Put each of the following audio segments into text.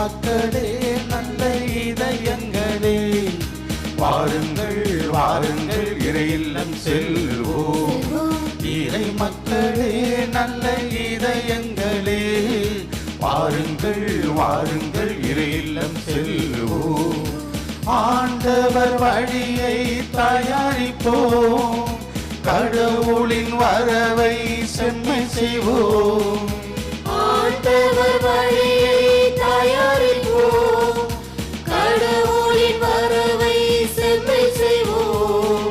மக்களே நல்ல இதயங்களே, வாருங்கள் வாருங்கள் இறை இல்லம் செல்வோம். இறை மக்களே நல்ல இதயங்களே, வாருங்கள் வாருங்கள் இறை இல்லம் செல்வோம். ஆண்டவர் வழியை தயாரிப்போம், கடவுளின் வரவை செம்மை செய்வோம். ஆண்டவர் வழியை தயாரிப்போம், கடவுளின் வரவை செம்மை செய்வோம்.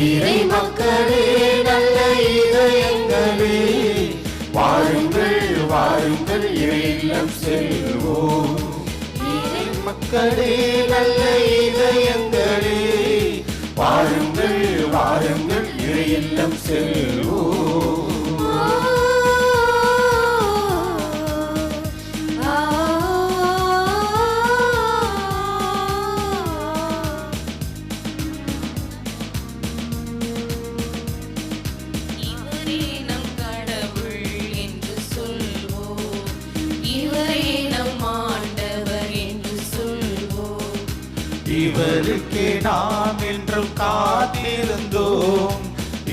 இறை மக்களே நல்ல இதயங்களே, வாருங்கள் வாருங்கள் இறை இல்லம் செல்வோம். இறை மக்களே நல்ல இதயங்களே, வாருங்கள் வாருங்கள் இறை இல்லம் செல்வோம். இவருக்கே நாம் என்றும் காத்திருந்தோம்,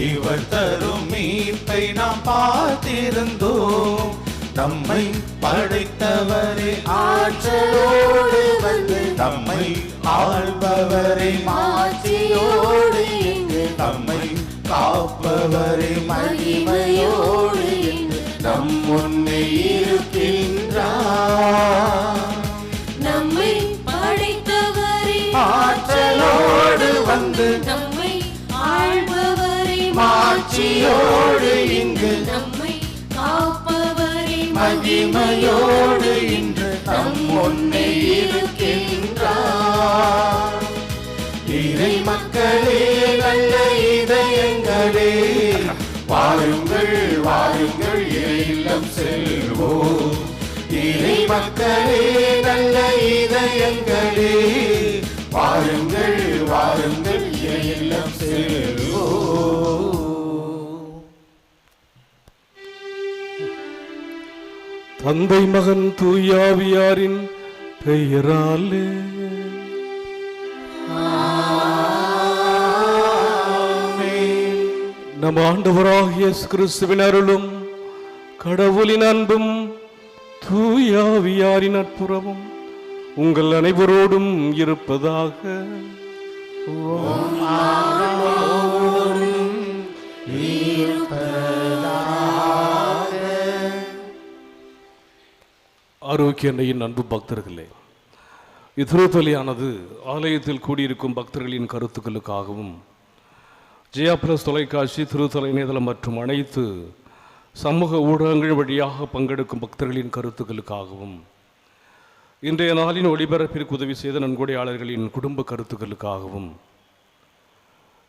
இவர் தரும் மீட்பை நாம் பார்த்திருந்தோம். நம்மை படைத்தவரே ஆற்றலோடு வந்து, நம்மை ஆள்பவரே மாட்சியோடு என்று, நம்மை காப்பவரே மகிமையோடு என்று நம் முன்னே இருக்கின்றார். நம்மை ஆற்றலோடு வந்து, நம்மை ஆள்பவரே மாட்சியோடு இங்கு, நம்மை காப்பவரே மகிமையோடு இன்று நம் முன்னே இருக்கின்றார். இறை மக்களே நல்ல இதயங்களே, வாருங்கள் வாருங்கள் இறை இல்லம் செல்வோம். இறை மக்களே நல்ல இதயங்களே, வாருங்கள் வாருங்கள் இறை இல்லம் செல்வோம். தந்தை மகன் தூயாவியாரின் பெயராலே ஆமென். நம் ஆண்டவராகிய இயேசு கிறிஸ்துவின் அருளும் கடவுளின் அன்பும் தூயாவியாரின் நட்புறவும் உங்கள் அனைவரோடும் இருப்பதாக. ஆரோக்கிய அன்னையின் அன்பு பக்தர்களே, இத்திருப்பலியானது ஆலயத்தில் கூடியிருக்கும் பக்தர்களின் கருத்துக்களுக்காகவும், ஜெயா பிளஸ் தொலைக்காட்சி, திருத்தலை இணையதளம் மற்றும் அனைத்து சமூக ஊடகங்கள் வழியாக பங்கெடுக்கும் பக்தர்களின் கருத்துக்களுக்காகவும், இன்றைய நாளின் ஒளிபரப்பிற்கு உதவி செய்த நன்கொடையாளர்களின் குடும்ப கருத்துக்களுக்காகவும்,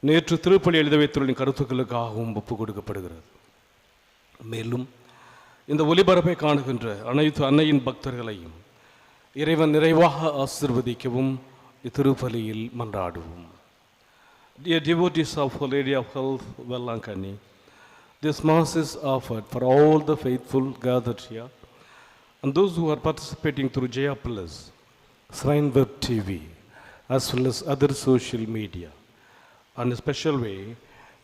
நேற்று திருப்பலி எழுத வைத்தவர்களின் கருத்துக்களுக்காகவும் ஒப்புக் கொடுக்கப்படுகிறது. மேலும் இந்த ஒளிபரப்பை காணுகின்ற அனைத்து அன்னையின் பக்தர்களையும் இறைவன் நிறைவாக ஆசீர்வதிக்கவும் இத்திருப்பலியில் மன்றாடுவோம். Dear devotees of Our Lady of Health, Vellankani, this Mass is offered for all the faithful gathered here and those who are participating through Jaya Plus, Shrine Web TV, as well as other social media. And in a special way,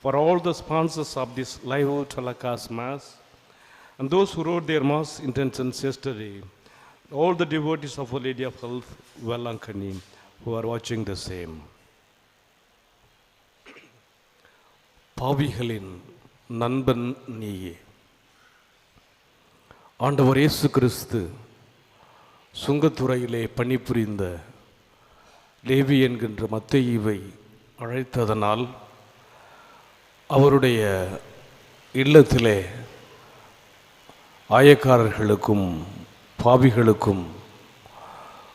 for all the sponsors of this live telecast Mass, and those who wrote their Mass intentions yesterday, all the devotees of Our Lady of Health, Vellankani, who are watching the same. பாவிகளின் நண்பன் நீயே. ஆண்டவர் இயேசு கிறிஸ்து சுங்கத்துறையிலே பணிபுரிந்த லேவி என்கின்ற மத்தேயுவை அழைத்ததனால் அவருடைய இல்லத்திலே ஆயக்காரர்களுக்கும் பாவிகளுக்கும்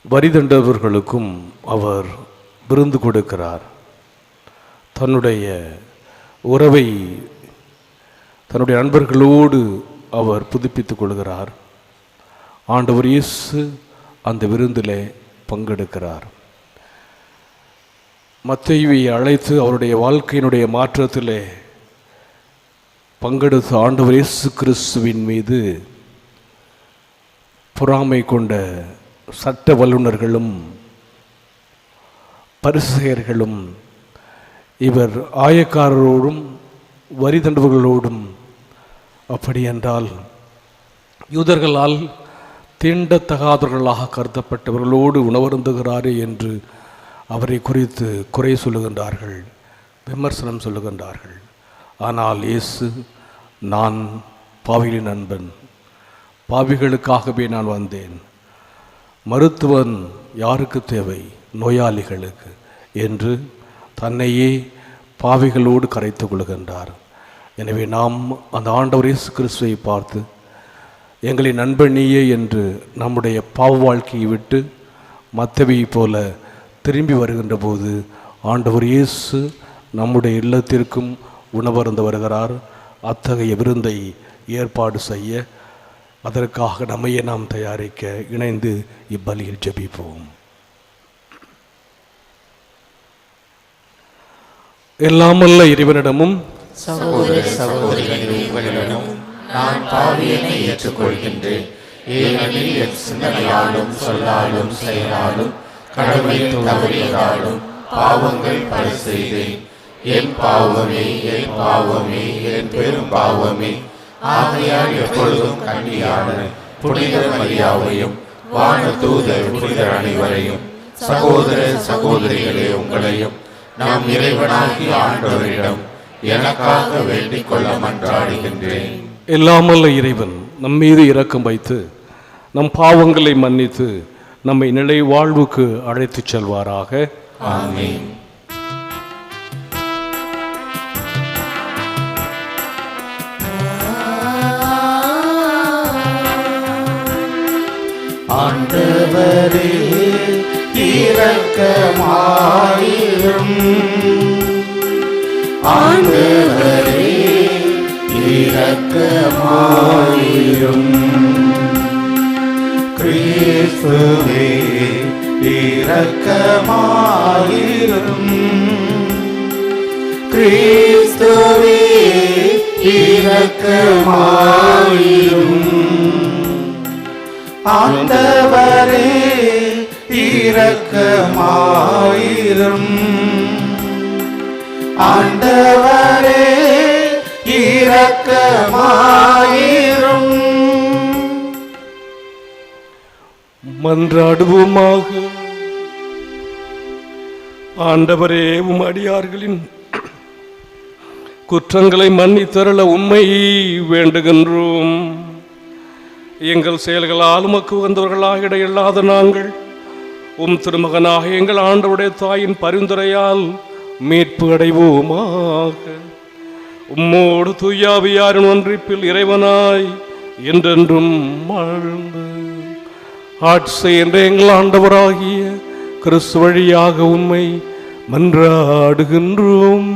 வரிதண்டவர்களுக்கும் அவர் விருந்து கொடுக்கிறார். தன்னுடைய உறவை தன்னுடைய நண்பர்களோடு அவர் புதுப்பித்துக் கொள்கிறார். ஆண்டவர் இயேசு அந்த விருந்திலே பங்கெடுக்கிறார். மத்தேயுவை அழைத்து அவருடைய வாழ்க்கையினுடைய மாற்றத்திலே பங்கெடுத்த ஆண்டவர் இயேசு கிறிஸ்துவின் மீது பொறாமை கொண்ட சட்ட வல்லுநர்களும் பரிசேயர்களும் இவர் ஆயக்காரரோடும் வரி தண்டுபவர்களோடும், அப்படி என்றால் யூதர்களால் தீண்டத்தகாதவர்களாக கருதப்பட்டவர்களோடு உணவருந்துகிறாரே என்று அவரை குறித்து குறை சொல்லுகின்றார்கள், விமர்சனம் சொல்லுகின்றார்கள். ஆனால் இயேசு, நான் பாவிகளின் நண்பன், பாவிகளுக்காகவே நான் வந்தேன், மருத்துவன் யாருக்கு தேவை? நோயாளிகளுக்கு என்று தன்னையே பாவிகளோடு கரைத்து கொள்கின்றார். எனவே நாம் அந்த ஆண்டவர் இயேசு கிறிஸ்துவை பார்த்து, எங்களின் நண்பன் நீயே என்று நம்முடைய பாவ வாழ்க்கையை விட்டு மத்தேயுவைப் போல திரும்பி வருகின்ற போது ஆண்டவர் இயேசு நம்முடைய இல்லத்திற்கும் உணவருந்த வருகிறார். அத்தகைய விருந்தை ஏற்பாடு செய்ய, அதற்காக நம்மையே நாம் தயாரிக்க இணைந்து இப்பலியில் ஜெபிப்போம். எல்லாமல்ல இறைவனிடமும் சகோதர சகோதரிகளே, உங்களிடம் நான் பாவியனை ஏற்றுக்கொள்கின்றேன். ஏனெனில் என் சிந்தனையாலும் சொல்லாலும் செயலாலும் கடமை தவறியதாலும் பாவங்கள் பல செய்தேன். என் பாவமே, என் பாவமே, என் பெரும் பாவமே. ஆகையால் எப்பொழுதும் கன்னியான புனித மரியாவையும் வான தூதர் புனிதர் அனைவரையும், சகோதர சகோதரிகளே உங்களையும் நாம் இறைவனாகிய ஆண்டவரிடம் எனக்காக வேண்டிக் கொள்ள மன்றாடுகின்றேன். எல்லாமல்ல இறைவன் நம் மீது இரக்கம் வைத்து நம் பாவங்களை மன்னித்து நம்மை நிலை வாழ்வுக்கு அழைத்துச் செல்வாராக. ஆமென். ஆண்டவரே இரக்கமாயிரும், ஆண்டவரே இரக்கமாயிரும், கிறிஸ்துவே இரக்கமாயிரும், கிறிஸ்துவே இரக்கமாயிரும், ஆண்டவரே இரக்கமாயிரும், ஆண்டவரே இரக்கமாயிரும். மன்றாடுவோமாக. ஆண்டவரே, உம் அடியார்களின் குற்றங்களை மன்னித்தருள உம்மை வேண்டுகின்றோம். எங்கள் செயல்களால் உமக்கு உகந்தவர்களாக இடையில்லாத நாங்கள் உம் திருமகனாக எங்கள் ஆண்டவருடைய தாயின் பரிந்துரையால் மீட்பு அடைவோமாக. உம்மோடு தூயாவியாரின் ஒன்றிப்பில் இறைவனாய் என்றென்றும் வாழ்ந்து ஆட்சி என்ற எங்கள் ஆண்டவராகிய கிறிஸ்து வழியாக உம்மை மன்றாடுகின்றோம்.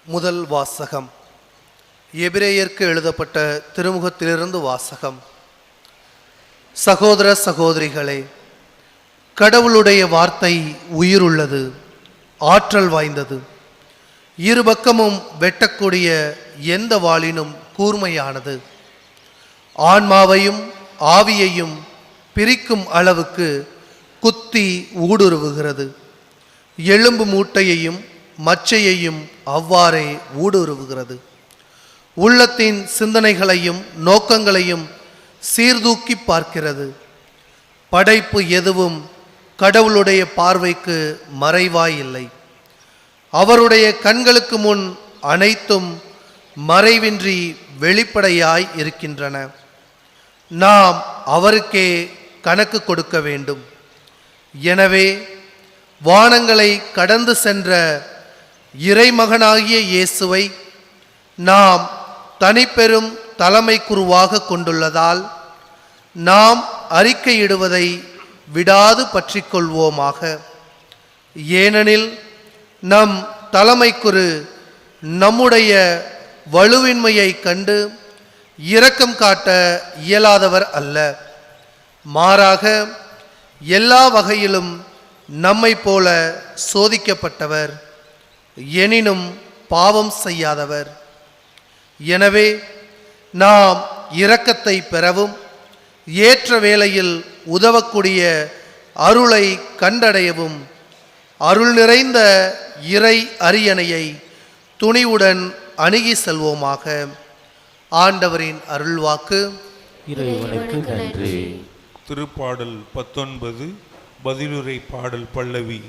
முதல் வாசகம். எபிரேயருக்கு எழுதப்பட்ட திருமுகத்திலிருந்து வாசகம். சகோதர சகோதரிகளே, கடவுளுடைய வார்த்தை உயிருள்ளது, ஆற்றல் வாய்ந்தது, இருபக்கமும் வெட்டக்கூடிய எந்த வாளினும் கூர்மையானது, ஆன்மாவையும் ஆவியையும் பிரிக்கும் அளவுக்கு குத்தி ஊடுருவுகிறது, எலும்பு மூட்டையையும் மச்சையையும் அவ்வாறே ஊடுருவுகிறது, உள்ளத்தின் சிந்தனைகளையும் நோக்கங்களையும் சீர்தூக்கி பார்க்கிறது. படைப்பு எதுவும் கடவுளுடைய பார்வைக்கு மறைவாயில்லை. அவருடைய கண்களுக்கு முன் அனைத்தும் மறைவின்றி வெளிப்படையாய் இருக்கின்றன. நாம் அவருக்கே கணக்கு கொடுக்க வேண்டும். எனவே வானங்களை கடந்து சென்ற இறைமகனாகிய இயேசுவை நாம் தனிப்பெரும் தலைமை குருவாக கொண்டுள்ளதால் நாம் அறிக்கையிடுவதை விடாது பற்றிக்கொள்வோமாக. ஏனெனில் நம் தலைமை குரு நம்முடைய வலுவின்மையை கண்டு இரக்கம் காட்ட இயலாதவர் அல்ல. மாறாக எல்லா வகையிலும் நம்மை போல சோதிக்கப்பட்டவர். எனினும் பாவம் செய்யாதவர். எனவே நாம் இரக்கத்தை பெறவும் ஏற்ற வேளையில் உதவக்கூடிய அருளை கண்டடையவும் அருள் நிறைந்த இறை அரியணையை துணிவுடன் அணுகி செல்வோமாக. ஆண்டவரின் அருள்வாக்கு. இறைவனுக்கு நன்றி. திருப்பாடல் 19 பதிலுரை பாடல் பல்லவி.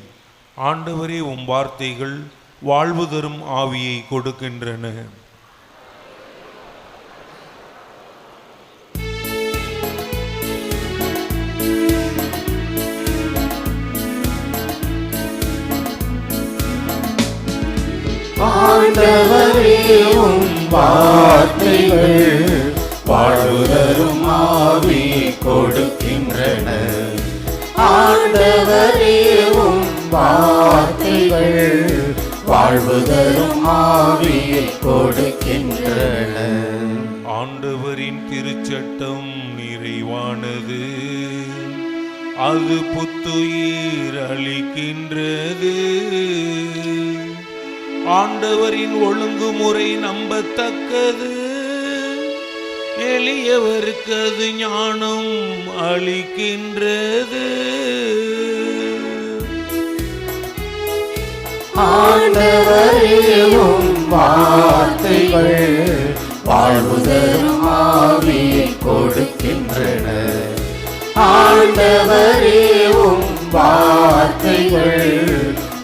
ஆண்டவரே, உம் வார்த்தைகள் வாழ்வு தரும் ஆவியை கொடுக்கின்றன. ஆண்டவரே, உம் வார்த்தைகள் வாழ்வு தரும் ஆவி கொடுக்கின்றன. ஆண்டவரே, உம் வார்த்தைகள் வாழ்வு தரும் ஆவியை கொடுக்கின்றன. ஆண்டவரின் திருச்சட்டம் நிறைவானது, அது புத்துயிர் அளிக்கின்றது. ஆண்டவரின் ஒழுங்குமுறை நம்பத்தக்கது, எளியவருக்கு அது ஞானம் அளிக்கின்றது. ஆண்டவரே, உம் வார்த்தைகள் வாழ்வு தரும் ஆவியை கொடுக்கின்றன. ஆண்டவரே, உம் வார்த்தைகள்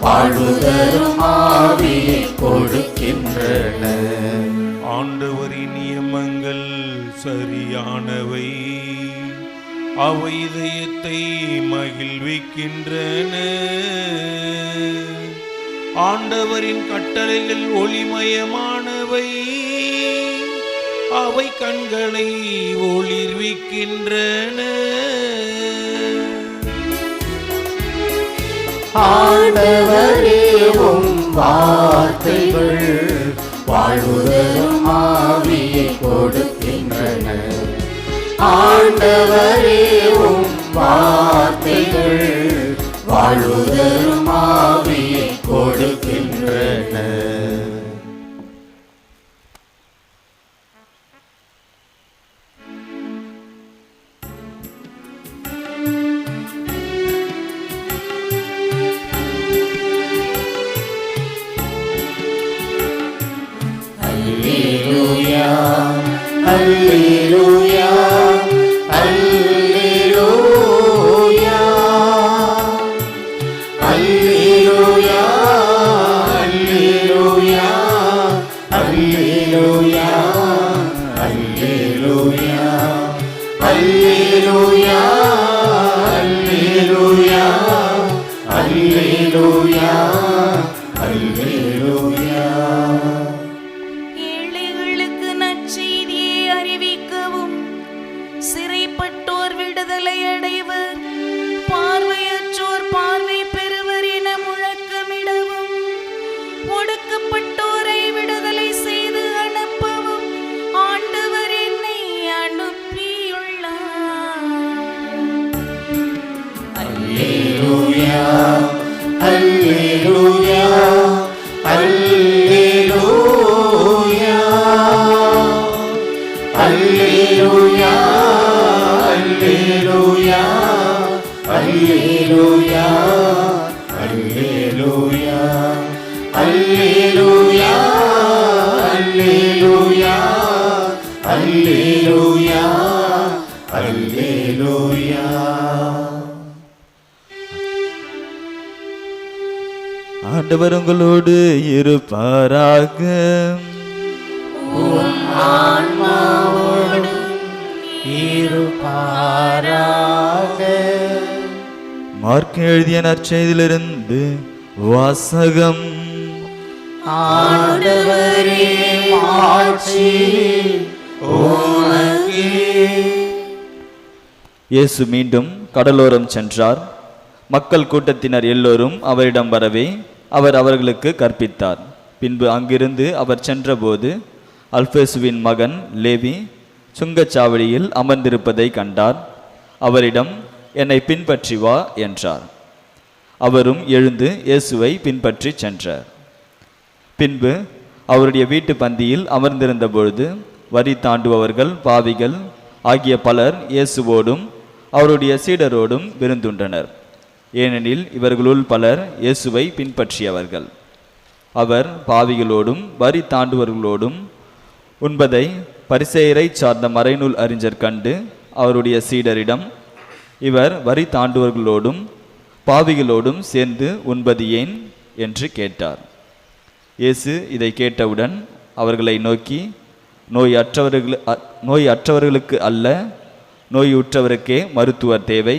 வாழ்வு தரும் ஆவியை கொடுக்கின்றன. ஆண்டவரின் நியமங்கள் சரியானவை, அவை இதயத்தை மகிழ்விக்கின்றன. ஆண்டவரின் கட்டளைகள் ஒளிமயமானவை, அவை கண்களை ஒளிர்விக்கின்றன. ஆண்டவரே, உம் வார்த்தைகள் வாழ்வு தரும் ஆவியை கொடுக்கின்றன. ஆண்டவரே, உம் வார்த்தைகள் வாழ்வு தரும் ஆவியை கொடுக்கின்றன. Alleluia, Alleluia, Alleluia, Alleluia, Alleluia, Alleluia, Alleluia, Alleluia, Alleluia, Alleluia, Alleluia. ஏழைகளுக்கு நற்செய்தியை அறிவிக்கவும், சிறைப்பட்டோர் விடுதலை அடைவர், பார்வையற்றோர் பார்வை பெறுவர் என முழக்கமிடவும், ஒடுக்கப்பட்டோரை விடுதலை செய்து அனுப்பவும் ஆண்டவர் என்னை அனுப்பியுள்ளார். Alleluia, Alleluia, Alleluia, Alleluia, Alleluia, Alleluia, Alleluia, Alleluia, Alleluia, Alleluia, Alleluia. ஆண்டவர் உங்களோடு இருப்பாராக. மார்க் எழுதிய நற்செய்தியிலிருந்து வாசகம். ஆண்டவரே, மாட்சி உமக்கே. இயேசு மீண்டும் கடலோரம் சென்றார். மக்கள் கூட்டத்தினர் எல்லோரும் அவரிடம் வரவே அவர் அவர்களுக்கு கற்பித்தார். பின்பு அங்கிருந்து அவர் சென்றபோது அல்பேசுவின் மகன் லேவி சுங்கச்சாவடியில் அமர்ந்திருப்பதை கண்டார். அவரிடம், என்னை பின்பற்றி வா என்றார். அவரும் எழுந்து இயேசுவை பின்பற்றி சென்றார். பின்பு அவருடைய வீட்டு பந்தியில் அமர்ந்திருந்த பொழுது வரி தாண்டுபவர்கள் பாவிகள் ஆகிய பலர் இயேசுவோடும் அவருடைய சீடரோடும் விருந்துண்டனர். ஏனெனில் இவர்களுள் பலர் இயேசுவை பின்பற்றியவர்கள். அவர் பாவிகளோடும் வரி தாண்டுபவர்களோடும் உண்பதை பரிசேயரை சார்ந்த மறைநூல் அறிஞர் கண்டு அவருடைய சீடரிடம், இவர் வரி தாண்டுபவர்களோடும் பாவிகளோடும் சேர்ந்து உண்பது ஏன் என்று கேட்டார். இயேசு இதை கேட்டவுடன் அவர்களை நோக்கி, நோய் அற்றவர்களுக்கு அல்ல, நோயுற்றவருக்கே மருத்துவர் தேவை.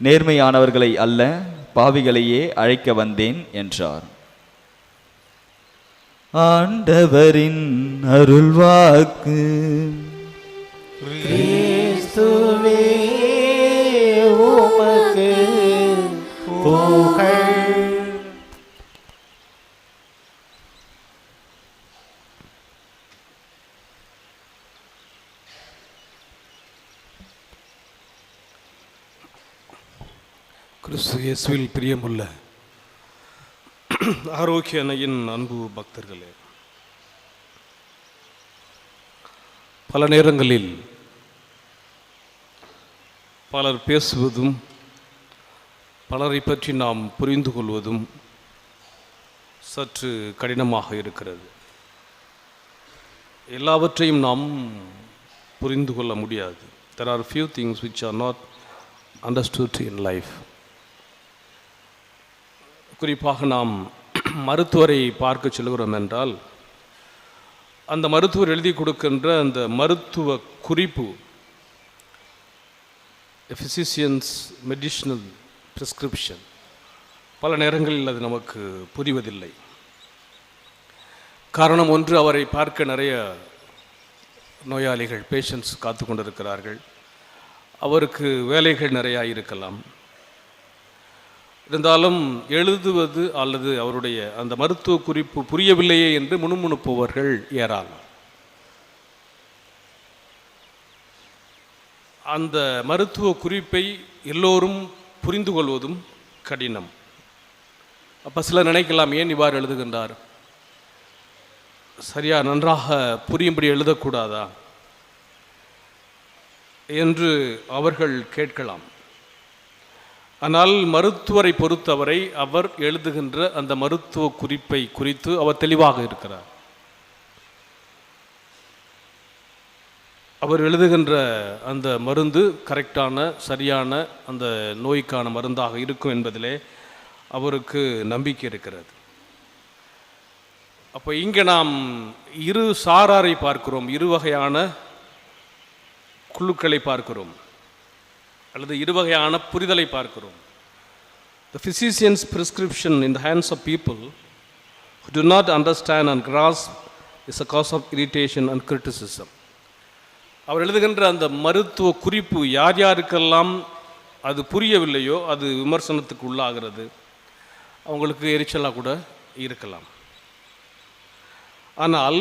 நேர்மையானவர்களை அல்ல, பாவிகளையே அழைக்க வந்தேன் என்றார். ஆண்டவரின் அருள்வாக்கு. கிறிஸ்துவே உமக்கு புகழ். கிறிஸ்து இயேசுவில் பிரியமுள்ள ஆரோக்கிய அன்னையின் அன்பு பக்தர்களே, பல நேரங்களில் பலர் பேசுவதும் பலரை பற்றி நாம் புரிந்து கொள்வதும் சற்று கடினமாக இருக்கிறது. எல்லாவற்றையும் நாம் புரிந்து கொள்ள முடியாது. There are few things which are not understood in life. குறிப்பாக நாம் மருத்துவரை பார்க்க செல்கிறோம் என்றால் அந்த மருத்துவர் எழுதி கொடுக்கின்ற அந்த மருத்துவ குறிப்பு, physician's medicinal prescription, பல நேரங்களில் அது நமக்கு புரிவதில்லை. காரணம் ஒன்று, அவரை பார்க்க நிறைய நோயாளிகள் பேஷண்ட்ஸ் காத்து கொண்டிருக்கிறார்கள். அவருக்கு வேலைகள் நிறையா இருக்கலாம். இருந்தாலும் எழுதுவது அல்லது அவருடைய அந்த மருத்துவ குறிப்பு புரியவில்லையே என்று முணுமுணுப்பவர்கள் ஏராளம். அந்த மருத்துவ குறிப்பை எல்லோரும் புரிந்து கொள்வதும் கடினம். அப்போ சிலர் நினைக்கலாம், ஏன் இவ்வாறு எழுதுகின்றார், சரியா நன்றாக புரியும்படி எழுதக்கூடாதா என்று அவர்கள் கேட்கலாம். ஆனால் மருத்துவரை பொறுத்தவரை அவர் எழுதுகின்ற அந்த மருத்துவ குறிப்பை குறித்து அவர் தெளிவாக இருக்கிறார். அவர் எழுதுகின்ற அந்த மருந்து கரெக்டான சரியான அந்த நோய்க்கான மருந்தாக இருக்கும் என்பதிலே அவருக்கு நம்பிக்கை இருக்கிறது. அப்போ இங்கே நாம் இரு சாராரை பார்க்கிறோம், இரு வகையான குழுக்களை பார்க்கிறோம், அல்லது இரு வகையான புரிதலை பார்க்கிறோம். The physician's prescription in the hands of people who do not understand and grasp is a cause of irritation and criticism. அவர் எழுதுகின்ற அந்த மருத்துவ குறிப்பு யார் யாருக்கெல்லாம் அது புரியவில்லையோ அது விமர்சனத்துக்கு உள்ளாகிறது, அவங்களுக்கு எரிச்சலாக கூட இருக்கலாம். ஆனால்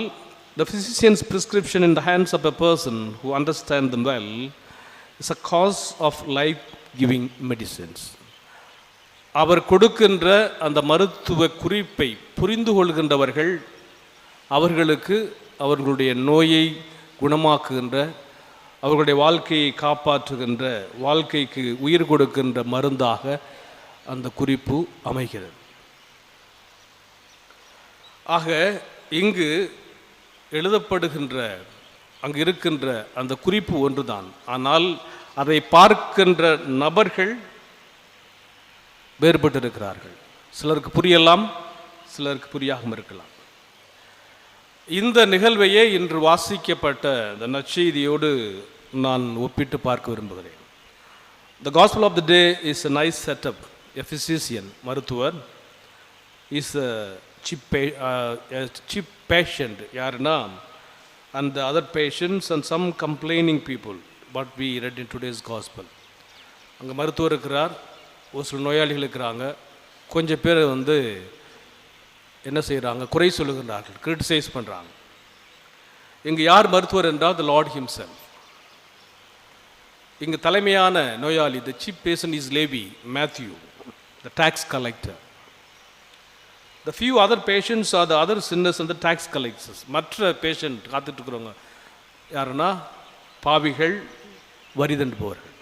the physician's prescription in the hands of a person who understands them well is a cause of life-giving medicines. அவர் கொடுக்கின்ற அந்த மருத்துவ குறிப்பை புரிந்து கொள்கின்றவர்கள் அவர்களுக்கு அவர்களுடைய நோயை குணமாக்குகின்ற, அவர்களுடைய வாழ்க்கையை காப்பாற்றுகின்ற, வாழ்க்கைக்கு உயிர் கொடுக்கின்ற மருந்தாக அந்த குறிப்பு அமைகிறது. ஆக இங்கு எழுதப்படுகின்ற அங்கு இருக்கின்ற அந்த குறிப்பு ஒன்றுதான். ஆனால் அதை பார்க்கின்ற நபர்கள் வேறுபட்டிருக்கிறார்கள். சிலருக்கு புரியலாம், சிலருக்கு புரியாமல் இருக்கலாம். இந்த நிகழ்வையே இன்று வாசிக்கப்பட்ட இந்த நற்செய்தியோடு நான் ஒப்பிட்டு பார்க்க விரும்புகிறேன். The gospel of the day is a nice setup. A physician, மருத்துவர், is a cheap patient, யாருன்னா and the other patients and some complaining people, what we read in today's gospel. அங்கே மருத்துவர் இருக்கிறார், ஒரு சில நோயாளிகள் இருக்கிறாங்க, கொஞ்சம் பேர் என்ன செய்கிறாங்க, குறை சொல்லுகின்றார்கள், கிரிட்டிசைஸ் பண்ணுறாங்க. இங்கே யார் மருத்துவர் என்றால் the Lord himself. இங்கு தலைமையான நோயாளி, the chief patient is Levi, Matthew, the tax collector. The few other patients are the other sinners and the tax collectors. மற்ற பேஷண்ட் காத்துட்டு இருக்கிறவங்க யாருன்னா பாவிகள், வரி தண்டுபவர்கள்.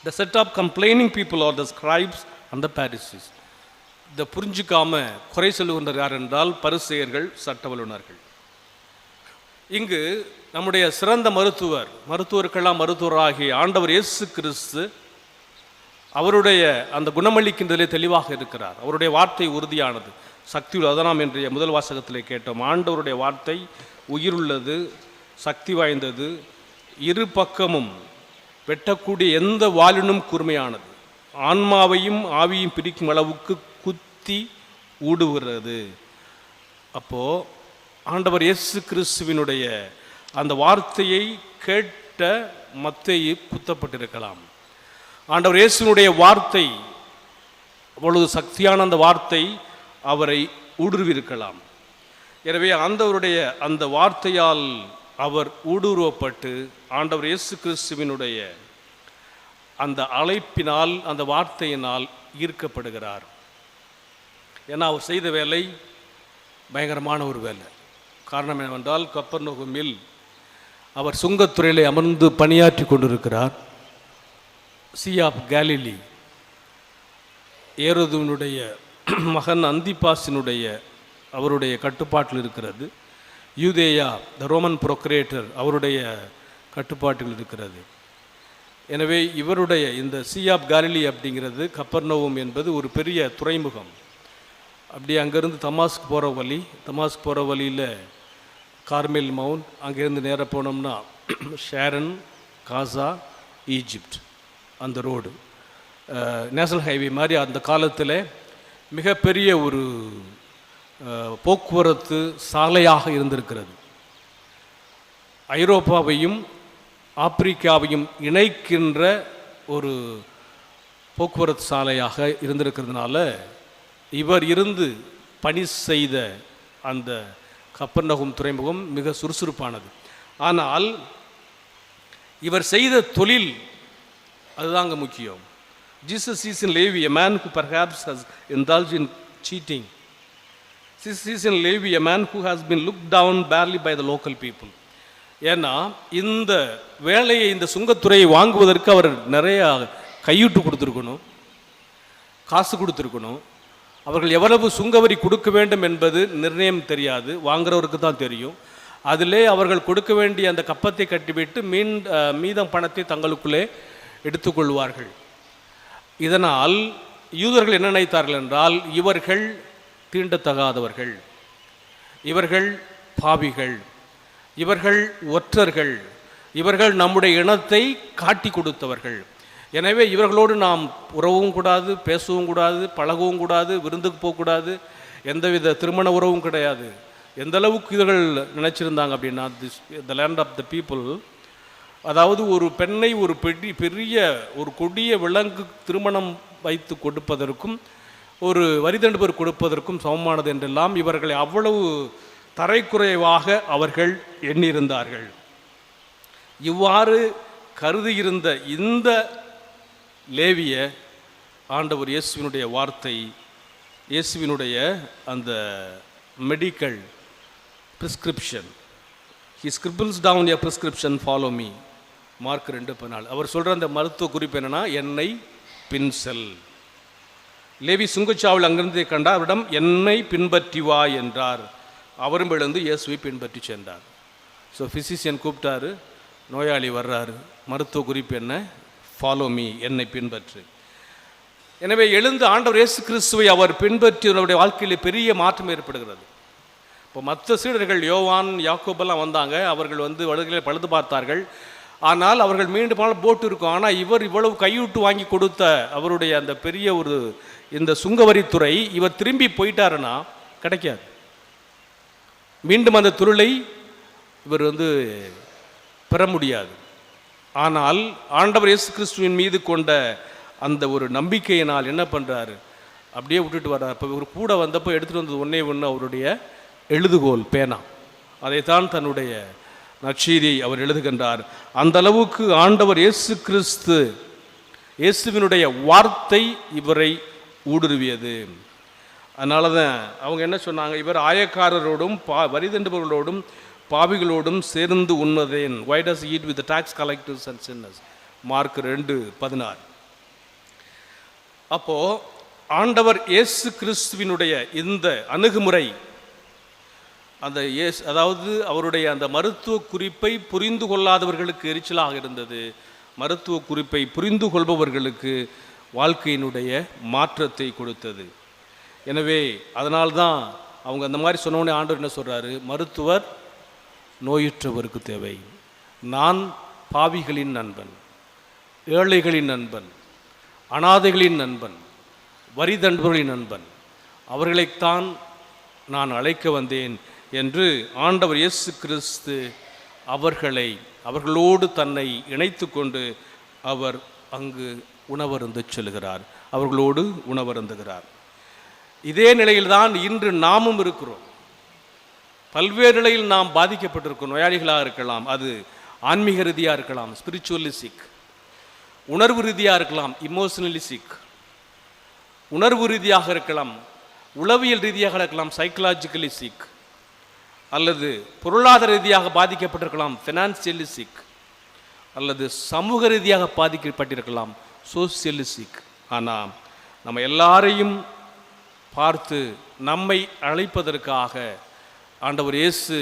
The set up complaining people are the scribes and the Pharisees. இதை புரிஞ்சிக்காம குறை சொல்லுகின்ற யார் என்றால் பரிசேயர்கள், சட்ட வல்லுநர்கள். இங்கு நம்முடைய சிறந்த மருத்துவருக்கெல்லாம் மருத்துவராகிய ஆண்டவர் இயேசு கிறிஸ்து அவருடைய அந்த குணமளிக்கின்றதிலே தெளிவாக இருக்கிறார். அவருடைய வார்த்தை உறுதியானது, சக்தி. அதை நாம் இன்றைய முதல் வாசகத்திலே கேட்டோம். ஆண்டவருடைய வார்த்தை உயிருள்ளது, சக்தி வாய்ந்தது, இரு பக்கமும் வெட்டக்கூடிய எந்த வாளினும் கூர்மையானது, ஆன்மாவையும் ஆவியும் பிரிக்கும் அளவுக்கு குத்தி ஊடுகிறது. அப்போது ஆண்டவர் இயேசு கிறிஸ்துவினுடைய அந்த வார்த்தையை கேட்ட மத்தேயு குத்தப்பட்டிருக்கலாம். ஆண்டவர் இயேசுவினுடைய வார்த்தை அவ்வளவு சக்தியான அந்த வார்த்தை அவரை ஊடுருவிருக்கலாம். எனவே ஆண்டவருடைய அந்த வார்த்தையால் அவர் ஊடுருவப்பட்டு ஆண்டவர் இயேசு கிறிஸ்துவினுடைய அந்த அழைப்பினால், அந்த வார்த்தையினால் ஈர்க்கப்படுகிறார். ஏன்னா அவர் செய்த வேலை பயங்கரமான ஒரு வேலை. காரணம் என்னவென்றால், கப்பர்நகூமில் அவர் சுங்கத்துறையிலே அமர்ந்து பணியாற்றி கொண்டிருக்கிறார். சி ஆஃப் கேலிலி, ஏரோதுவினுடைய மகன் அந்திபாசினுடைய அவருடைய கட்டுப்பாட்டில் இருக்கிறது. யூதேயா, த ரோமன் ப்ரொக்ரேட்டர், அவருடைய கட்டுப்பாட்டில் இருக்கிறது. எனவே இவருடைய இந்த சி ஆஃப் கேலிலி அப்படிங்கிறது, கப்பர்நகூம் என்பது ஒரு பெரிய துறைமுகம். அப்படி அங்கேருந்து தமாஸ்க்கு போகிற வழியில் கார்மெல் மவுண்ட், அங்கேருந்து நேராக போனோம்னா ஷேரன், காசா, ஈஜிப்ட், அந்த ரோடு நேஷனல் ஹைவே மாதிரி அந்த காலத்தில் மிகப்பெரிய ஒரு போக்குவரத்து சாலையாக இருந்திருக்கிறது. ஐரோப்பாவையும் ஆப்பிரிக்காவையும் இணைக்கின்ற ஒரு போக்குவரத்து சாலையாக இருந்திருக்கிறதுனால இவர் இருந்து பணி செய்த அந்த கப்பர்நகூம் துறைமுகம் மிக சுறுசுறுப்பானது. ஆனால் இவர் செய்த தொழில் அதுதாங்க முக்கியம். Jesus sees in Levi a man who perhaps has indulged in cheating. Jesus sees in Levi a man who has been looked down barely by the local people. ஏன்னா இந்த வேலையை, இந்த சுங்கத்துறையை வாங்குவதற்கு அவர் நிறைய கையூட்டு கொடுத்துருக்கணும், காசு கொடுத்துருக்கணும். அவர்கள் எவ்வளவு சுங்கவரி கொடுக்க வேண்டும் என்பது நிர்ணயம் தெரியாது, வாங்குறவருக்கு தான் தெரியும். அதிலே அவர்கள் கொடுக்க வேண்டிய அந்த கப்பத்தை கட்டிவிட்டு மீதம் பணத்தை தங்களுக்குள்ளே எடுத்துக்கொள்வார்கள். இதனால் யூதர்கள் என்ன நினைத்தார்கள் என்றால், இவர்கள் தீண்டத்தகாதவர்கள், இவர்கள் பாவிகள், இவர்கள் ஒற்றர்கள், இவர்கள் நம்முடைய இனத்தை காட்டி கொடுத்தவர்கள். எனவே இவர்களோடு நாம் உறவும் கூடாது, பேசவும் கூடாது, பழகவும் கூடாது, விருந்துக்கு போகக்கூடாது, எந்தவித திருமண உறவும் கிடையாது. எந்த அளவுக்கு இவர்கள் நினச்சிருந்தாங்க அப்படின்னா, the land of the people, அதாவது ஒரு பெண்ணை ஒரு பெரிய ஒரு கொடிய விலங்கு திருமணம் வைத்து கொடுப்பதற்கும் ஒரு வரிதண்டுபர் கொடுப்பதற்கும் சமமானது என்றெல்லாம் இவர்களை அவ்வளவு தரைக்குறைவாக அவர்கள் எண்ணியிருந்தார்கள். இவ்வாறு கருதியிருந்த இந்த லேவிய ஆண்டவர் இயேசுவினுடைய வார்த்தை, இயேசுவினுடைய அந்த medical prescription, he scribbles down a prescription, follow me, mark 2:14. அவர் சொல்கிற அந்த மருத்துவ குறிப்பு என்னென்னா, என்னை பின் செல். லேவி சுங்கச்சாவில் அங்கிருந்து கண்டார், அவரிடம் என்னை பின்பற்றி வா என்றார். அவரும் எழுந்து இயேசுவை பின்பற்றி சென்றார். ஸோ ஃபிசிஷியன் கூப்பிட்டாரு, நோயாளி வர்றாரு, மருத்துவ குறிப்பு என்ன? ஃபாலோ மீ, என்னை பின்பற்று. எனவே எழுந்து ஆண்டவர் இயேசு கிறிஸ்துவை அவர் பின்பற்றி அவருடைய வாழ்க்கையில் பெரிய மாற்றம் ஏற்படுகிறது. இப்போ மற்ற சீடர்கள் யோவான், யாக்கோபெல்லாம் வந்தாங்க, அவர்கள் வடுகளை பழுது பார்த்தார்கள். ஆனால் அவர்கள் மீண்டும் போனால் போட்டு இருக்கும். ஆனால் இவர் இவ்வளவு கையூட்டு வாங்கி கொடுத்த அவருடைய அந்த பெரிய ஒரு இந்த சுங்கவரித்துறை, இவர் திரும்பி போயிட்டாருன்னா கிடைக்காது. மீண்டும் அந்த தொழிலை இவர் பெற முடியாது. ஆனால் ஆண்டவர் இயேசு கிறிஸ்துவின் மீது கொண்ட அந்த ஒரு நம்பிக்கையினால் என்ன பண்ணுறாரு, அப்படியே விட்டுட்டு வர்றார். இப்போ இவர் கூட வந்தப்போ எடுத்துகிட்டு வந்தது ஒன்றே ஒன்று, அவருடைய எழுதுகோல், பேனா. அதைத்தான் தன்னுடைய நற்செய்தியை அவர் எழுதுகின்றார். அந்த அளவுக்கு ஆண்டவர் இயேசு கிறிஸ்து, இயேசுவினுடைய வார்த்தை இவரை ஊடுருவியது. அதனால தான் அவங்க என்ன சொன்னாங்க, இவர் ஆயக்காரரோடும் வரி தண்டுபவர்களோடும் பாவிகளோடும் சேர்ந்து உண்ணுதேன். why does he eat with the tax collectors and sinners? Mark 2:16. அப்போ ஆண்டவர் இயேசு கிறிஸ்துவினுடைய இந்த அணுகுமுறை, அந்த அதாவது அவருடைய அந்த மருத்துவ குறிப்பை புரிந்து கொள்ளாதவர்களுக்கு எரிச்சலாக இருந்தது. மருத்துவ குறிப்பை புரிந்து கொள்பவர்களுக்கு வாழ்க்கையினுடைய மாற்றத்தை கொடுத்தது. எனவே அதனால்தான் அவங்க அந்த மாதிரி சொன்னோடனே ஆண்டவர் என்ன சொல்கிறாரு, மருத்துவர் நோயுற்றவருக்கு தேவை, நான் பாவிகளின் நண்பன், ஏழைகளின் நண்பன், அனாதைகளின் நண்பன், வரி தண்டுபவர்களின் நண்பன், அவர்களைத்தான் நான் அழைக்க வந்தேன் என்று ஆண்டவர் இயேசு கிறிஸ்து அவர்களோடு தன்னை இணைத்து கொண்டு அவர் அங்கு உணவருந்த செல்கிறார், அவர்களோடு உணவருந்துகிறார். இதே நிலையில்தான் இன்று நாமும் இருக்கிறோம். பல்வேறு நிலையில் நாம் பாதிக்கப்பட்டிருக்கிறோம். நோயாளிகளாக இருக்கலாம், அது ஆன்மீக ரீதியாக இருக்கலாம், ஸ்பிரிச்சுவலி சிக், உணர்வு ரீதியாக இருக்கலாம், இமோஷனலி சிக், உணர்வு ரீதியாக இருக்கலாம், உளவியல் ரீதியாக இருக்கலாம், சைக்கலாஜிக்கலி சிக், அல்லது பொருளாதார ரீதியாக பாதிக்கப்பட்டிருக்கலாம், ஃபினான்சியலி சிக், அல்லது சமூக ரீதியாக பாதிக்கப்பட்டிருக்கலாம், சோசியலி சிக். ஆனால் நம்ம எல்லாரையும் பார்த்து நம்மை அழைப்பதற்காக ஆண்டவர் இயேசு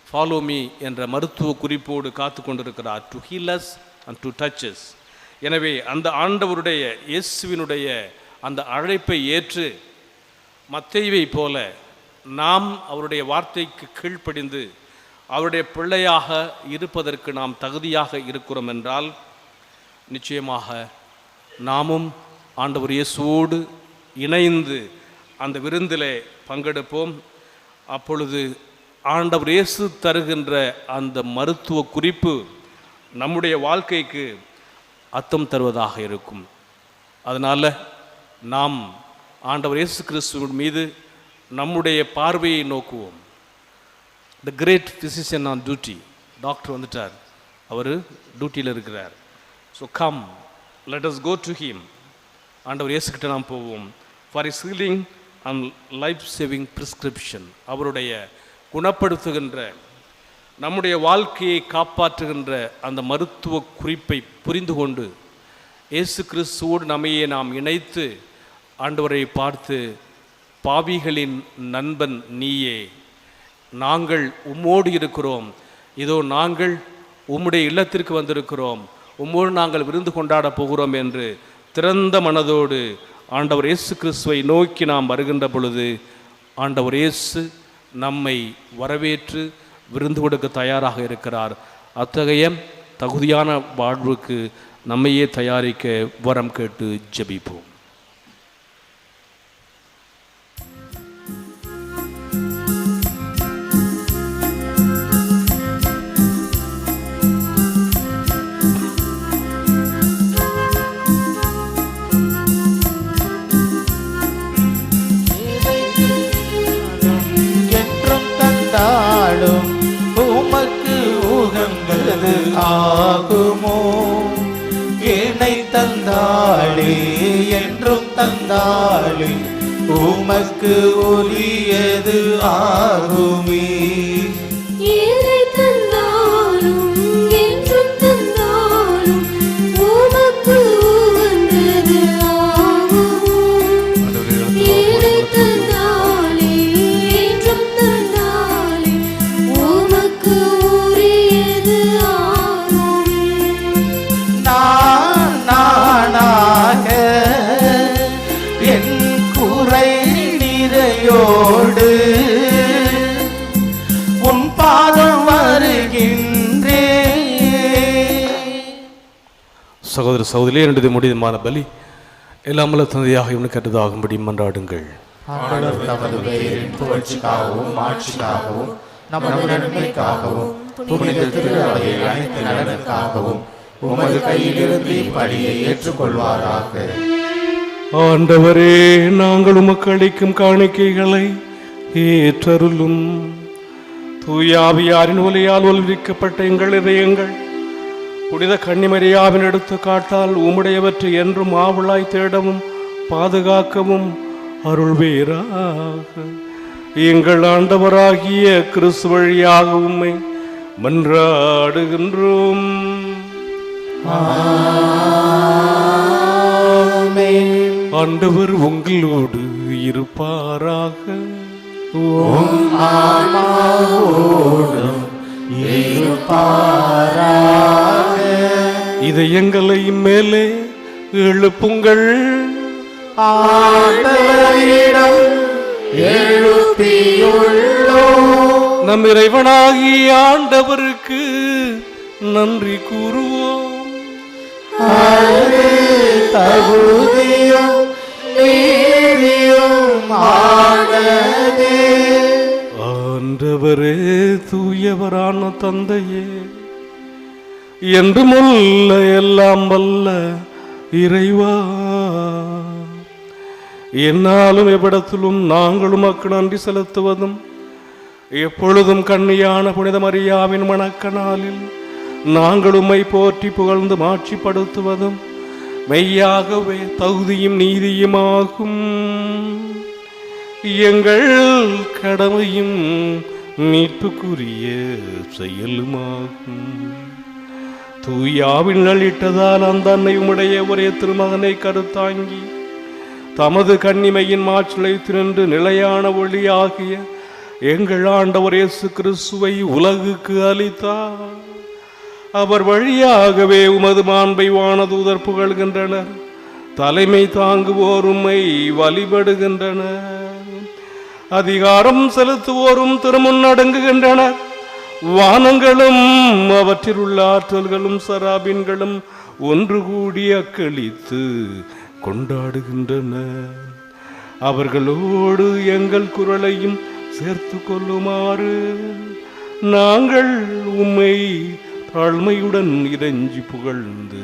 ஃபாலோ மீ என்ற மருத்துவ குறிப்போடு காத்து கொண்டிருக்கிறார், to heal us and to touch us. எனவே அந்த ஆண்டவருடைய இயேசுவினுடைய அந்த அழைப்பை ஏற்று மத்தேயுவை போல நாம் அவருடைய வார்த்தைக்கு கீழ்ப்படிந்து அவருடைய பிள்ளையாக இருப்பதற்கு நாம் தகுதியாக இருக்கிறோம் என்றால் நிச்சயமாக நாமும் ஆண்டவர் இயேசுவோடு இணைந்து அந்த விருந்திலே பங்கெடுப்போம். அப்பொழுது ஆண்டவர் இயேசு தருகின்ற அந்த மருத்துவ குறிப்பு நம்முடைய வாழ்க்கைக்கு அர்த்தம் தருவதாக இருக்கும். அதனால் நாம் ஆண்டவர் இயேசு கிறிஸ்துவின் மீது நம்முடைய பார்வையை நோக்குவோம். The great physician on duty, doctor வந்துட்டார், அவர் டியூட்டியில் இருக்கிறார். So come, let us go to him. ஆண்டவர் இயேசுக்கிட்ட நாம் போவோம். For his healing and life saving prescription, அவருடைய குணப்படுத்துகின்ற, நம்முடைய வாழ்க்கையை காப்பாற்றுகின்ற அந்த மருத்துவ குறிப்பை புரிந்து கொண்டு இயேசு கிறிஸ்துவோடு நம்மையே நாம் இணைத்து ஆண்டவரை பார்த்து, பாவிகளின் நண்பன் நீயே, நாங்கள் உம்மோடு இருக்கிறோம், இதோ நாங்கள் உம்முடைய இல்லத்திற்கு வந்திருக்கிறோம், உம்மோடு நாங்கள் விருந்து கொண்டாட போகிறோம் என்று திறந்த மனதோடு ஆண்டவர் இயேசு கிறிஸ்துவை நோக்கி நாம் வருகின்ற பொழுது ஆண்டவர் இயேசு நம்மை வரவேற்று விருந்து கொடுக்க தயாராக இருக்கிறார். அத்தகைய தகுதியான வாழ்வுக்கு நம்மையே தயாரிக்க வரம் கேட்டு ஜெபிப்போம். உமக்கு உகந்தது ஆகுமோ, என்னை தந்தாளே என்றும் தந்தாளே உமக்கு உரியது ஆகுமே. உன் பாதம் வருகின்றே. சகோதர சகோதரியே, என்னுடைய முடிதமான பலி எல்லாமல்ல தந்தையாக இவனு கற்றதாகும்படி மன்றாடுங்கள். ஆண்டவர் தமது பெயரின் புகழ்ச்சிக்காகவும் மாட்சிக்காகவும் நமது நன்மைக்காகவும் புனித திருஅவையை அனைத்து நலனுக்காகவும் உமது கையிலிருந்து இப்படியை ஏற்றுக்கொள்வாராக. ஆண்டவரே, நாங்கள் உமக்கு அளிக்கும் காணிக்கைகளை ஏற்றருளும். தூயாவியாரின் ஒலியால் ஒலிக்கப்பட்ட எங்கள் இதயங்கள் புனித கன்னிமரியாவின் எடுத்து காட்டால் உம்முடையவற்றை என்றும் ஆவலாய் தேடவும் பாதுகாக்கவும் அருள்வீராக. எங்கள் ஆண்டவராகிய கிறிஸ்து வழியாக உம்மை மன்றாடுகின்றோம். ஆண்டவர் உங்களோடு இருப்பாராக. இதயங்களை மேலே எழுப்புங்கள். நம் இறைவனாகிய ஆண்டவருக்கு நன்றி கூறுவோம். ஆண்டவரே, தூயவரான தந்தையே, என்றுமுள்ள எல்லாம் வல்ல இறைவா, என்னாலும் எவ்விடத்திலும் நாங்கள் உமக்கு நன்றி செலுத்துவதும் எப்பொழுதும் கண்ணியான புனித மரியாவின் வணக்க நாளில் நாங்கள் உம்மை போற்றி புகழ்ந்து மாட்சிப்படுத்துவதும் மெய்யாகவே தகுதியும் நீதியுமாகும். எங்கள் கடமையும் மீட்புக்குரிய செயலுமாகும். தூயாவின் நலிட்டதால் அந்த அன்னை உம்முடைய ஒரே திருமகனை கருத்தாங்கி தமது கன்னிமையின் மாற்றலை திரண்டு நிலையான ஒளியாகிய எங்கள் ஆண்டவர் இயேசு கிறிஸ்துவை உலகுக்கு அளித்தார். அவர் வழியாகவே உமது மாண்பை வானதூதர் புகழ்கின்றனர். தலைமை தாங்குவோர் உம்மை வழிபடுகின்றனர். அதிகாரம் செலுத்துவோரும் திருமுன் அடங்குகின்றனர். வானங்களும் அவற்றில் உள்ள ஆற்றல்களும் சராபின்களும் ஒன்று கூடி அக்களித்து கொண்டாடுகின்றன. அவர்களோடு எங்கள் குரலையும் சேர்த்து கொள்ளுமாறு நாங்கள் உம்மை தாழ்மையுடன் இறைஞ்சி புகழ்ந்து